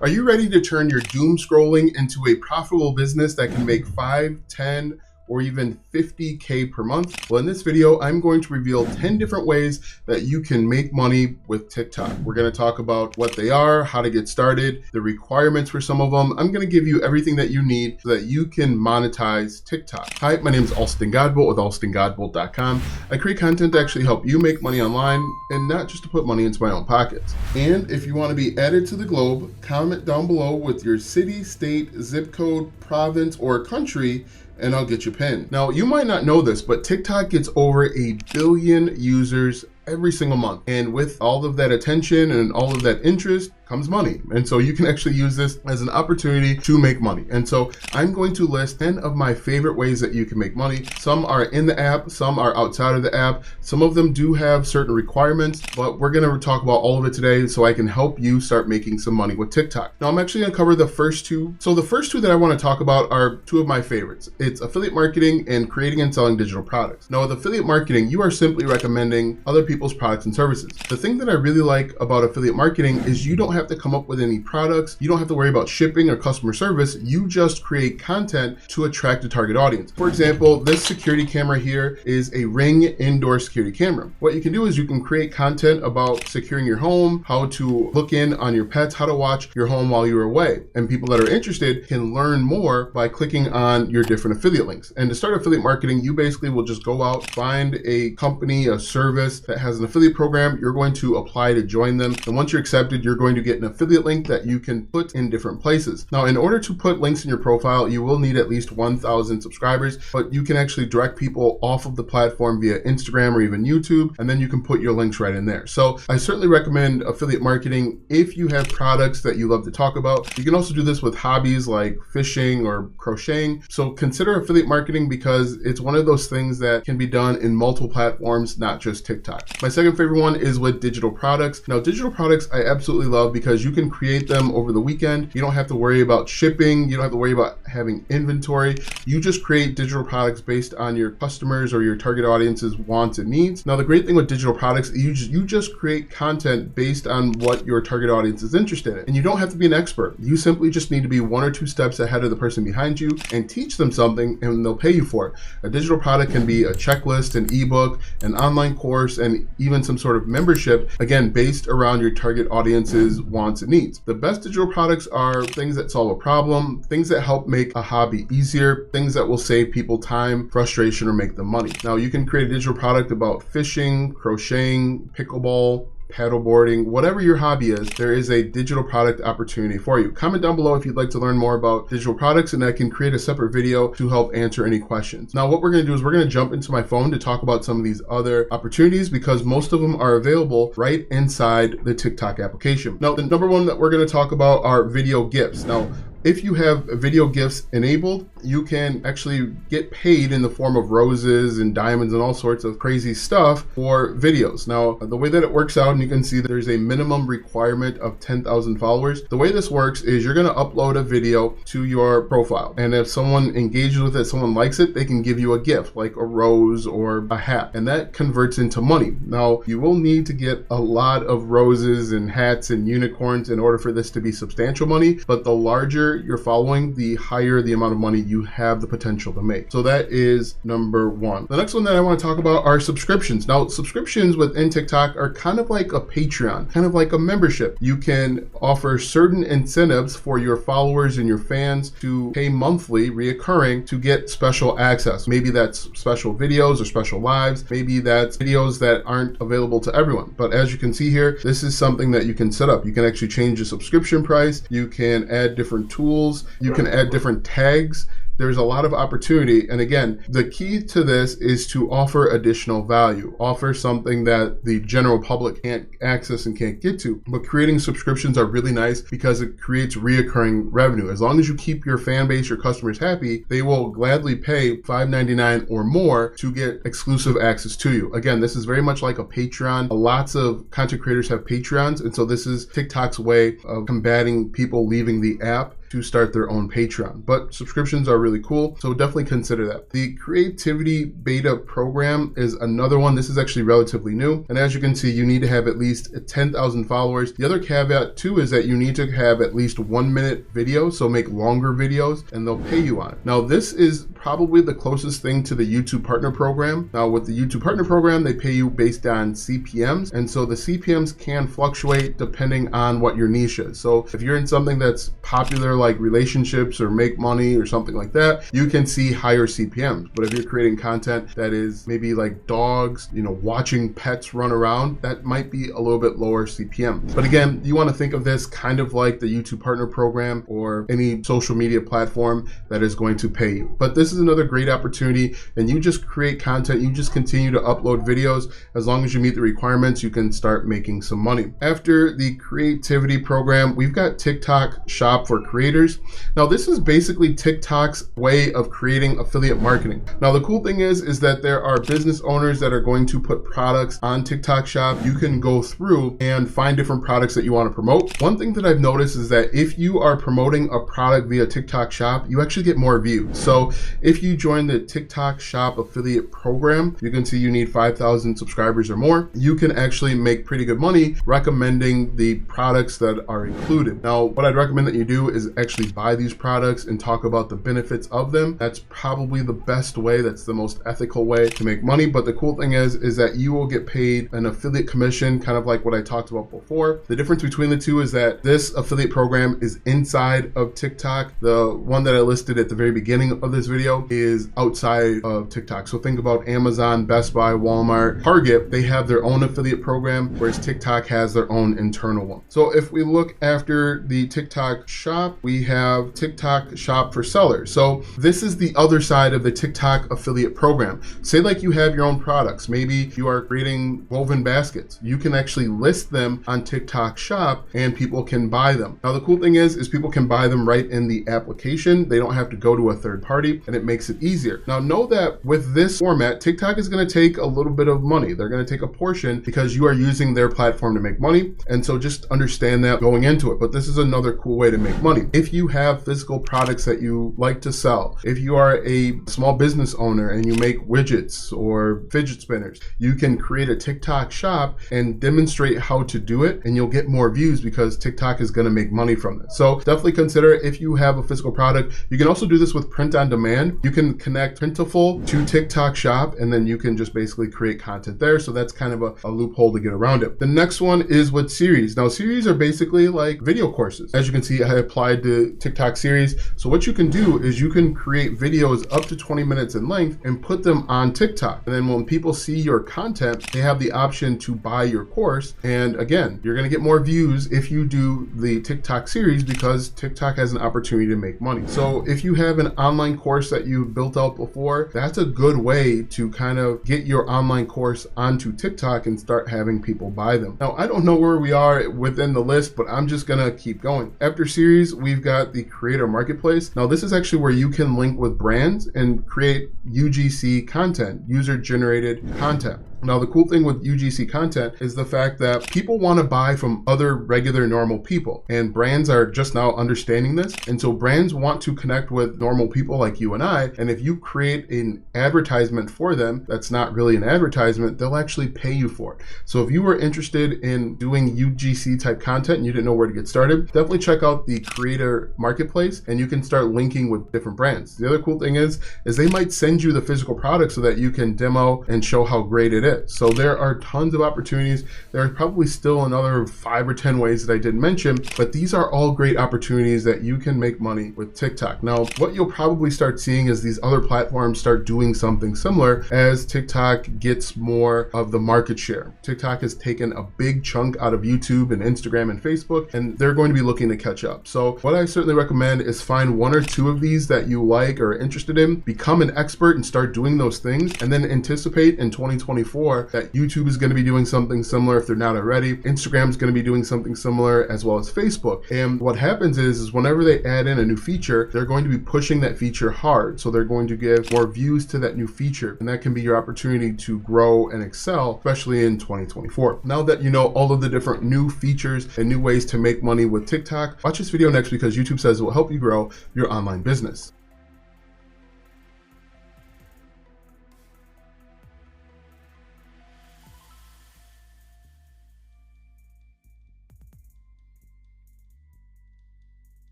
Are you ready to turn your doom scrolling into a profitable business that can make 5, 10, or even 50K per month? Well, in this video, I'm going to reveal 10 different ways that you can make money with TikTok. We're going to talk about what they are, how to get started, the requirements for some of them. I'm going to give you everything that you need so that you can monetize TikTok. Hi, my name is Alston Godbolt with alstongodbolt.com. I create content to actually help you make money online and not just to put money into my own pockets. And if you want to be added to the globe, comment down below with your city, state, zip code, province, or country, and I'll get you pinned. Now, you might not know this, but TikTok gets over 1 billion users every single month. And with all of that attention and all of that interest comes money. And so you can actually use this as an opportunity to make money. And so I'm going to list 10 of my favorite ways that you can make money. Some are in the app, some are outside of the app. Some of them do have certain requirements, but we're gonna talk about all of it today so I can help you start making some money with TikTok. Now, I'm actually gonna cover the first two. So the first two that I wanna talk about are two of my favorites. It's affiliate marketing and creating and selling digital products. Now, with affiliate marketing, you are simply recommending other people's products and services. The thing that I really like about affiliate marketing is you don't have to come up with any products. You don't have to worry about shipping or customer service. You just create content to attract a target audience. For example, this security camera here is a Ring indoor security camera. What you can do is you can create content about securing your home, how to look in on your pets, how to watch your home while you're away. And people that are interested can learn more by clicking on your different affiliate links. And to start affiliate marketing, you basically will just go out, find a company, a service that has an affiliate program. You're going to apply to join them. And once you're accepted, you're going to get an affiliate link that you can put in different places. Now, in order to put links in your profile, you will need at least 1,000 subscribers, but you can actually direct people off of the platform via Instagram or even YouTube, and then you can put your links right in there. So I certainly recommend affiliate marketing if you have products that you love to talk about. You can also do this with hobbies like fishing or crocheting. So consider affiliate marketing because it's one of those things that can be done in multiple platforms, not just TikTok. My second favorite one is with digital products. Now, digital products I absolutely love because you can create them over the weekend. You don't have to worry about shipping. You don't have to worry about having inventory. You just create digital products based on your customers or your target audience's wants and needs. Now, the great thing with digital products, you just create content based on what your target audience is interested in. And you don't have to be an expert. You simply just need to be 1 or 2 steps ahead of the person behind you and teach them something and they'll pay you for it. A digital product can be a checklist, an ebook, an online course, and even some sort of membership, again, based around your target audience's wants and needs. The best digital products are things that solve a problem, things that help make a hobby easier, things that will save people time, frustration, or make them money. Now, you can create a digital product about fishing, crocheting, pickleball, paddleboarding, whatever your hobby is, there is a digital product opportunity for you. Comment down below if you'd like to learn more about digital products and I can create a separate video to help answer any questions. Now, what we're gonna do is we're gonna jump into my phone to talk about some of these other opportunities because most of them are available right inside the TikTok application. Now, the number one that we're gonna talk about are video gifts. Now, if you have video gifts enabled, you can actually get paid in the form of roses and diamonds and all sorts of crazy stuff for videos. Now, the way that it works out, and you can see that there's a minimum requirement of 10,000 followers. The way this works is you're gonna upload a video to your profile. And if someone engages with it, someone likes it, they can give you a gift like a rose or a hat. And that converts into money. Now, you will need to get a lot of roses and hats and unicorns in order for this to be substantial money. But the larger you're following, the higher the amount of money you have the potential to make. So that is number one. The next one that I want to talk about are subscriptions. Now, subscriptions within TikTok are kind of like a Patreon, kind of like a membership. You can offer certain incentives for your followers and your fans to pay monthly, reoccurring, to get special access. Maybe that's special videos or special lives. Maybe that's videos that aren't available to everyone. But as you can see here, this is something that you can set up. You can actually change the subscription price. You can add different tools. You can add different tags. There's a lot of opportunity. And again, the key to this is to offer additional value, offer something that the general public can't access and can't get to. But creating subscriptions are really nice because it creates reoccurring revenue. As long as you keep your fan base, your customers happy, they will gladly pay $5.99 or more to get exclusive access to you. Again, this is very much like a Patreon. Lots of content creators have Patreons. And so this is TikTok's way of combating people leaving the app to start their own Patreon. But subscriptions are really really cool. So definitely consider that. The Creativity Beta Program is another one. This is actually relatively new. And as you can see, you need to have at least 10,000 followers. The other caveat too is that you need to have at least 1 minute videos, so make longer videos, and they'll pay you on it. Now, this is probably the closest thing to the YouTube Partner Program. Now, with the YouTube Partner Program, they pay you based on CPMs. And so the CPMs can fluctuate depending on what your niche is. So if you're in something that's popular like relationships or make money or something like that, you can see higher CPMs. But if you're creating content that is maybe like dogs, watching pets run around, that might be a little bit lower CPM. But again, you want to think of this kind of like the YouTube Partner Program or any social media platform that is going to pay you. But this is another great opportunity, and you just create content, you just continue to upload videos. As long as you meet the requirements, you can start making some money. After the Creativity Program, we've got TikTok Shop for creators. Now, this is basically TikTok's way of creating affiliate marketing. Now, the cool thing is that there are business owners that are going to put products on TikTok Shop. You can go through and find different products that you want to promote. One thing that I've noticed is that if you are promoting a product via TikTok Shop, you actually get more views. So if you join the TikTok Shop affiliate program, you can see you need 5,000 subscribers or more. You can actually make pretty good money recommending the products that are included. Now, what I'd recommend that you do is actually buy these products and talk about the benefits of them. That's probably the best way. That's the most ethical way to make money. But the cool thing is that you will get paid an affiliate commission, kind of like what I talked about before. The difference between the two is that this affiliate program is inside of TikTok. The one that I listed at the very beginning of this video is outside of TikTok. So think about Amazon, Best Buy, Walmart, Target. They have their own affiliate program, whereas TikTok has their own internal one. So if we look after the TikTok Shop, we have TikTok Shop for sellers. So this is the other side of the TikTok affiliate program. Say like you have your own products. Maybe you are creating woven baskets. You can actually list them on TikTok Shop and people can buy them. Now, the cool thing is people can buy them right in the application. They don't have to go to a third party, and it makes it easier. Now, know that with this format, TikTok is going to take a little bit of money. They're going to take a portion because you are using their platform to make money. And so just understand that going into it. But this is another cool way to make money. If you have physical products that you like to sell, if you are a small business owner and you make widgets or fidget spinners, you can create a TikTok shop and demonstrate how to do it, and you'll get more views because TikTok is going to make money from this. So definitely consider if you have a physical product. You can also do this with print on demand. You can connect Printful to TikTok Shop, and then you can just basically create content there. So that's kind of a loophole to get around it. The next one is with series. Now, series are basically like video courses. As you can see, I applied to TikTok series. So what you can do is you can create videos up to 20 minutes in length and put them on TikTok. And then when people see your content, they have the option to buy your course. And again, you're going to get more views if you do the TikTok series because TikTok has an opportunity to make money. So if you have an online course that you've built out before, that's a good way to kind of get your online course onto TikTok and start having people buy them. Now, I don't know where we are within the list, but I'm just going to keep going. After series, we've got the Creator Marketplace. Now, this is actually where you can link with brands and create UGC content, user-generated content. Now, the cool thing with UGC content is the fact that people want to buy from other regular normal people, and brands are just now understanding this. And so brands want to connect with normal people like you and I. And if you create an advertisement for them, that's not really an advertisement, they'll actually pay you for it. So if you were interested in doing UGC type content and you didn't know where to get started, definitely check out the Creator Marketplace and you can start linking with different brands. The other cool thing is they might send you the physical product so that you can demo and show how great it is. So there are tons of opportunities. There are probably still another 5 or 10 ways that I didn't mention, but these are all great opportunities that you can make money with TikTok. Now, what you'll probably start seeing is these other platforms start doing something similar as TikTok gets more of the market share. TikTok has taken a big chunk out of YouTube and Instagram and Facebook, and they're going to be looking to catch up. So what I certainly recommend is find 1 or 2 of these that you like or are interested in, become an expert and start doing those things, and then anticipate in 2024 that YouTube is going to be doing something similar if they're not already. Instagram is going to be doing something similar, as well as Facebook. And what happens is whenever they add in a new feature, they're going to be pushing that feature hard. So they're going to give more views to that new feature. And that can be your opportunity to grow and excel, especially in 2024. Now that you know all of the different new features and new ways to make money with TikTok, watch this video next because YouTube says it will help you grow your online business.